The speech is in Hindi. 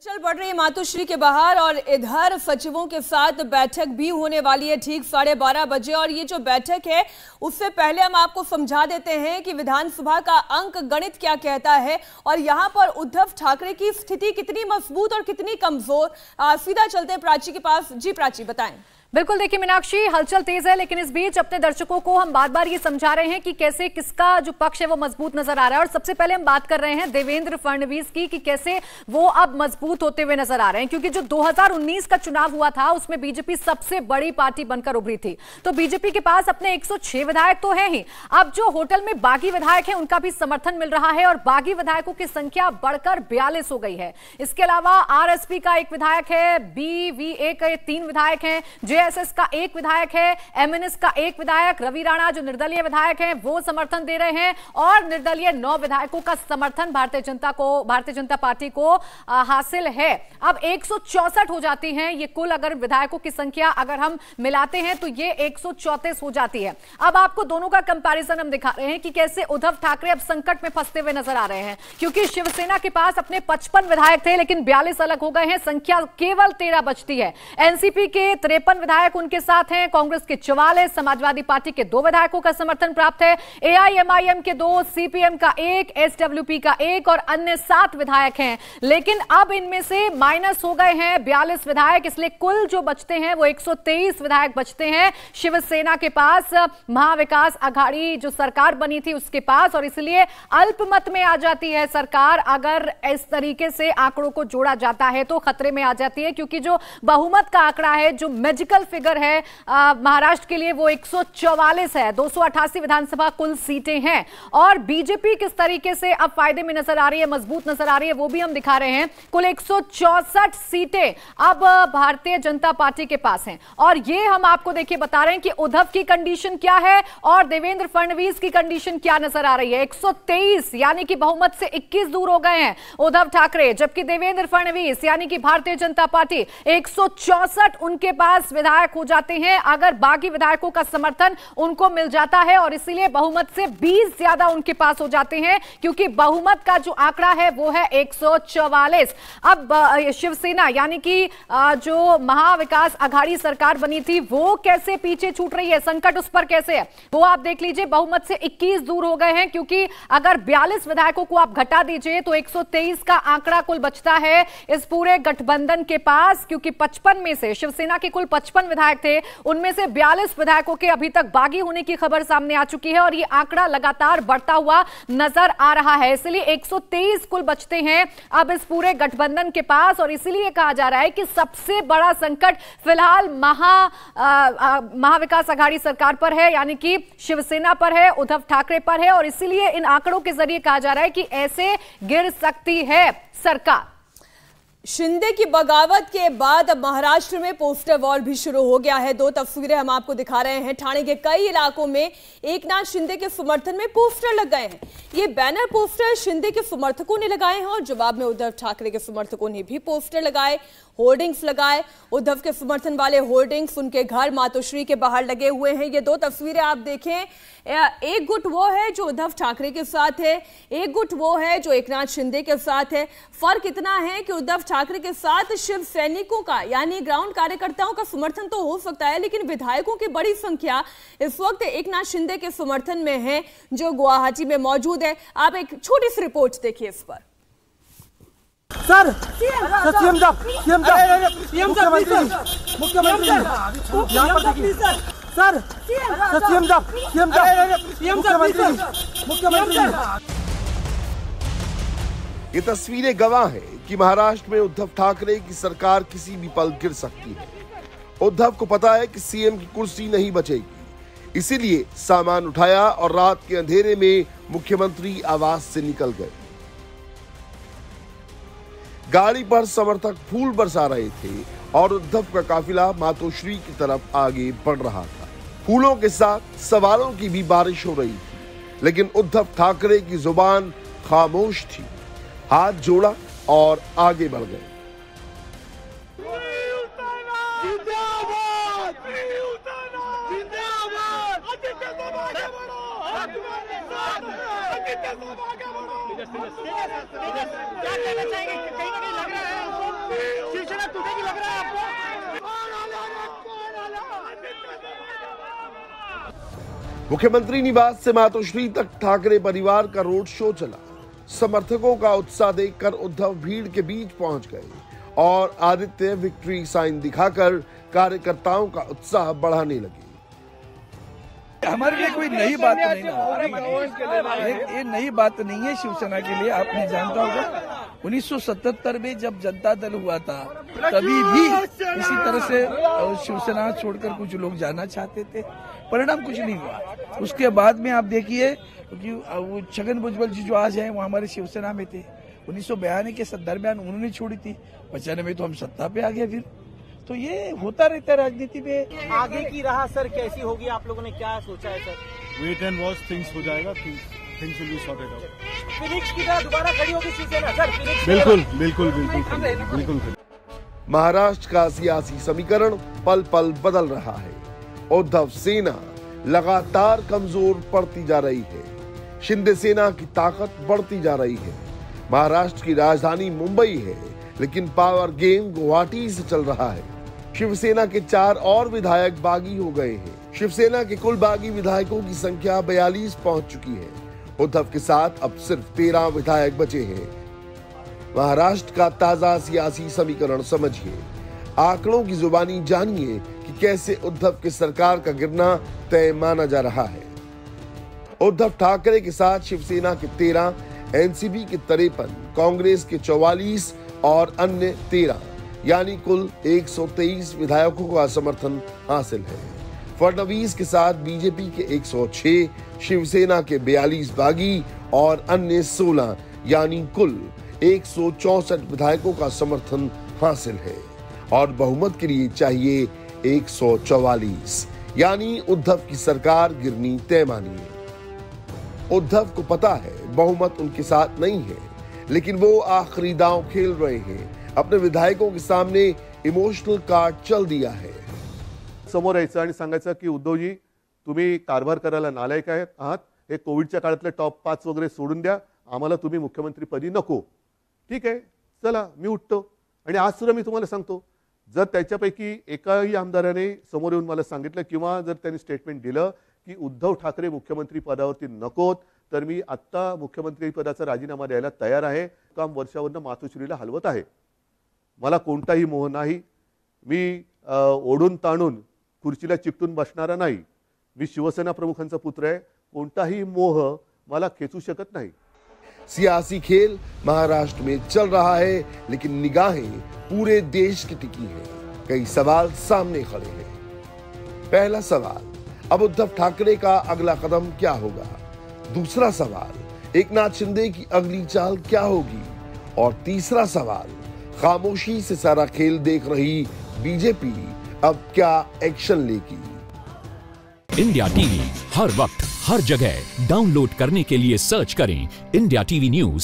चल पड़ रही है मातोश्री के बाहर और इधर सचिवों के साथ बैठक भी होने वाली है ठीक 12:30 बजे। और ये जो बैठक है उससे पहले हम आपको समझा देते हैं कि विधानसभा का अंक गणित क्या कहता है और यहां पर उद्धव ठाकरे की स्थिति कितनी मजबूत और कितनी कमजोर। सीधा चलते हैं प्राची के पास। जी प्राची बताएं। बिल्कुल, देखिए मीनाक्षी, हलचल तेज है, लेकिन इस बीच अपने दर्शकों को हम बार बार ये समझा रहे हैं कि कैसे किसका जो पक्ष है वो मजबूत नजर आ रहा है। और सबसे पहले हम बात कर रहे हैं देवेंद्र फडणवीस की कि कैसे वो अब मजबूत होते हुए नजर आ रहे हैं, क्योंकि जो 2019 का चुनाव हुआ था उसमें बीजेपी सबसे बड़ी पार्टी बनकर उभरी थी। तो बीजेपी के पास अपने 106 विधायक तो है ही, अब जो होटल में बागी विधायक है उनका भी समर्थन मिल रहा है और बागी विधायकों की संख्या बढ़कर 42 हो गई है। इसके अलावा आरएसपी का एक विधायक है, बीवीए के 3 विधायक हैं, जेएसएस का 1 विधायक है, एमएनएस का 1 विधायक, रवि राणा जो निर्दलीय विधायक हैं वो समर्थन दे रहे हैं और निर्दलीय 9 विधायकों का समर्थन भारतीय जनता पार्टी को हासिल है। अब 164 हो जाती हैं ये कुल, अगर विधायकों की संख्या अगर हम मिलाते हैं तो ये 134 हो जाती है। अब आपको दोनों का कंपैरिजन हम दिखा रहे हैं कि कैसे उद्धव ठाकरे अब संकट में फंसते हुए नजर आ रहे हैं, क्योंकि शिवसेना के पास अपने 55 विधायक थे लेकिन 42 अलग हो गए हैं, संख्या केवल 13 बचती है। एनसीपी के 53 विधायक उनके साथ हैं, कांग्रेस के 44, समाजवादी पार्टी के 2 विधायकों का समर्थन प्राप्त है, एआईएमआईएम के 2, सीपीएम का 1, एसडब्ल्यूपी का 1 और अन्य 7 विधायक हैं। लेकिन अब इनमें से माइनस हो गए हैं 42 विधायक, इसलिए कुल जो बचते हैं वो 123 विधायक बचते हैं शिवसेना के पास, महाविकास आघाड़ी जो सरकार बनी थी उसके पास, और इसलिए अल्पमत में आ जाती है सरकार। अगर इस तरीके से आंकड़ों को जोड़ा जाता है तो खतरे में आ जाती है, क्योंकि जो बहुमत का आंकड़ा है, जो मैजिकल फिगर है महाराष्ट्र के लिए, वो 144 है। 288 विधानसभा कुल सीटें हैं और बीजेपी किस तरीके से अब फायदे में नजर आ रही है, मजबूत नजर आ रही है, वो भी हम दिखा रहे हैं। कुल 164 सीटें अब भारतीय जनता पार्टी के पास हैं और ये हम आपको देखिए बता रहे हैं कि उद्धव की कंडीशन क्या है और देवेंद्र फडणवीस की कंडीशन क्या नजर आ रही है। 123 यानी कि बहुमत से 21 दूर हो गए हैं उद्धव ठाकरे, जबकि देवेंद्र फडणवीस यानी कि भारतीय जनता पार्टी 164 उनके पास विधायक हो जाते हैं अगर बाकी विधायकों का समर्थन उनको मिल जाता है, और इसीलिए बहुमत से 20 ज्यादा उनके पास हो जाते हैं, क्योंकि बहुमत का जो आंकड़ा है वो है 144। अब शिवसेना यानी कि जो महाविकास आघाड़ी सरकार बनी थी वो कैसे पीछे छूट रही है, संकट उस पर कैसे है वो आप देख लीजिए। बहुमत से 21 दूर हो गए हैं, क्योंकि अगर 42 विधायकों को आप घटा दीजिए तो 123 का आंकड़ा कुल बचता है इस पूरे गठबंधन के पास, क्योंकि 55 में से शिवसेना के कुल 55 विधायक थे, उनमें से 42 विधायकों के अभी तक बागी होने की खबर सामने आ चुकी है और ये आंकड़ा लगातार बढ़ता हुआ नजर आ रहा है। इसलिए 123 कुल बचते हैं अब इस पूरे गठबंधन के पास, और इसीलिए कहा जा रहा है कि सबसे बड़ा संकट फिलहाल महाविकास आघाड़ी सरकार पर है, यानी कि शिवसेना पर है, उद्धव ठाकरे पर है, और इसीलिए इन आंकड़ों के जरिए कहा जा रहा है कि ऐसे गिर सकती है सरकार। शिंदे की बगावत के बाद अब महाराष्ट्र में पोस्टर वॉर भी शुरू हो गया है। 2 तस्वीरें हम आपको दिखा रहे हैं। ठाणे के कई इलाकों में एकनाथ शिंदे के समर्थन में पोस्टर लग गए हैं। ये बैनर पोस्टर शिंदे के समर्थकों ने लगाए हैं और जवाब में उद्धव ठाकरे के समर्थकों ने भी पोस्टर लगाए, होर्डिंग्स लगाए। उद्धव के समर्थन वाले होर्डिंग्स उनके घर मातोश्री के बाहर लगे हुए हैं। ये 2 तस्वीरें आप देखें, एक गुट वो है जो उद्धव ठाकरे के साथ है, एक गुट वो है जो एकनाथ शिंदे के साथ है। फर्क इतना है कि उद्धव ठाकरे के साथ शिव सैनिकों का यानी ग्राउंड कार्यकर्ताओं का समर्थन तो हो सकता है, लेकिन विधायकों की बड़ी संख्या इस वक्त एकनाथ शिंदे के समर्थन में है जो गुवाहाटी में मौजूद है। आप एक छोटी सी रिपोर्ट देखिए इस पर। सर ये तस्वीरें गवाह हैं कि महाराष्ट्र में उद्धव ठाकरे की सरकार किसी भी पल गिर सकती है। उद्धव को पता है कि सीएम की कुर्सी नहीं बचेगी, इसीलिए सामान उठाया और रात के अंधेरे में मुख्यमंत्री आवास से निकल गए। गाड़ी पर समर्थक फूल बरसा रहे थे और उद्धव का काफिला मातोश्री की तरफ आगे बढ़ रहा था। फूलों के साथ सवालों की भी बारिश हो रही थी, लेकिन उद्धव ठाकरे की जुबान खामोश थी। हाथ जोड़ा और आगे बढ़ गए। क्या कहना चाहेंगे? कहीं ना कहीं लग रहा है मुख्यमंत्री निवास से मातोश्री तक ठाकरे परिवार का रोड शो चला। समर्थकों का उत्साह देखकर उद्धव भीड़ के बीच पहुंच गए और आदित्य विक्ट्री साइन दिखाकर कार्यकर्ताओं का उत्साह बढ़ाने लगे। हमारे लिए कोई नई बात नहीं है, ये नई बात नहीं है शिवसेना के लिए। आपने जानता होगा 1977 में जब जनता दल हुआ था तभी भी इसी तरह से शिवसेना छोड़कर कुछ लोग जाना चाहते थे, परिणाम कुछ नहीं हुआ। उसके बाद में आप देखिए कि छगन भुजबल जी जो आज हैं वो हमारे शिवसेना में थे। 1992 के दरमियान उन्होंने छोड़ी थी, 95 में तो हम सत्ता पे आ गए। फिर तो ये होता रहता है राजनीति में। आगे की राह सर कैसी होगी, आप लोगों ने क्या सोचा है sir? Wait and watch, things हो जाएगा, things will be sorted out. Phoenix की तरह दोबारा खड़ी होगी शिवसेना सर? बिल्कुल बिल्कुल बिल्कुल बिल्कुल। महाराष्ट्र का सियासी समीकरण पल पल बदल रहा है। उद्धव सेना लगातार कमजोर पड़ती जा रही है, शिंदे सेना की ताकत बढ़ती जा रही है। महाराष्ट्र की राजधानी मुंबई है, लेकिन पावर गेम गुवाहाटी से चल रहा है। शिवसेना के 4 और विधायक बागी हो गए हैं। शिवसेना के कुल बागी विधायकों की संख्या 42 पहुंच चुकी है। उद्धव के साथ अब सिर्फ 13 विधायक बचे हैं। महाराष्ट्र का ताजा सियासी समीकरण समझिए, आंकड़ों की जुबानी जानिए कि कैसे उद्धव की सरकार का गिरना तय माना जा रहा है। उद्धव ठाकरे के साथ शिवसेना के 13, एनसीपी के 53, कांग्रेस के 44 और अन्य 13 यानी कुल 123 विधायकों का समर्थन हासिल है। फडणवीस के साथ बीजेपी के 106, शिवसेना के 42 बागी और अन्य 16 यानी कुल 164 विधायकों का समर्थन हासिल है और बहुमत के लिए चाहिए 144 यानी उद्धव की सरकार गिरनी तय मानिए। उद्धव को पता है बहुमत उनके साथ नहीं है, लेकिन वो आखिरी दांव खेल रहे हैं। अपने विधायकों के सामने इमोशनल कार्ड चल दिया है। समोर यायचं आणि सांगायचं की उद्धवजी तुम्ही कारभार करायला नालायक आहात, हे कोविडच्या काळातले टॉप 5 वगैरे सोडून द्या, आम्हाला तुम्ही मुख्यमंत्री पदी नको। ठीक आहे, चला मी उठतो। आणि आज सुद्धा मी तुम्हाला सांगतो, जर त्याच्यापैकी एकाही आमदाराने समोर येऊन मला सांगितलं किंवा जर त्यांनी स्टेटमेंट दिलं की उद्धव ठाकरे मुख्यमंत्री पदावरती नकोत, तर मी आत्ता मुख्यमंत्री पदाचा राजीनामा द्यायला तयार आहे। काम वर्षावरनं मातोश्रीला हलवत आहे। मला कोणताही मोह नाही, मी ओढून ताणून खुर्चीला चिकटून बसणारा नाही। मी शिवसेना प्रमुखांचा पुत्र आहे, कोणताही मोह मला खेचू शकत नाही। सियासी खेल महाराष्ट्र में चल रहा है, लेकिन निगाहें पूरे देश की टिकी हैं। कई सवाल सामने खड़े हैं। पहला सवाल, अब उद्धव ठाकरे का अगला कदम क्या होगा? दूसरा सवाल, एकनाथ शिंदे की अगली चाल क्या होगी? और तीसरा सवाल, खामोशी से सारा खेल देख रही बीजेपी अब क्या एक्शन लेगी? इंडिया टीवी हर वक्त हर जगह डाउनलोड करने के लिए सर्च करें इंडिया टीवी न्यूज।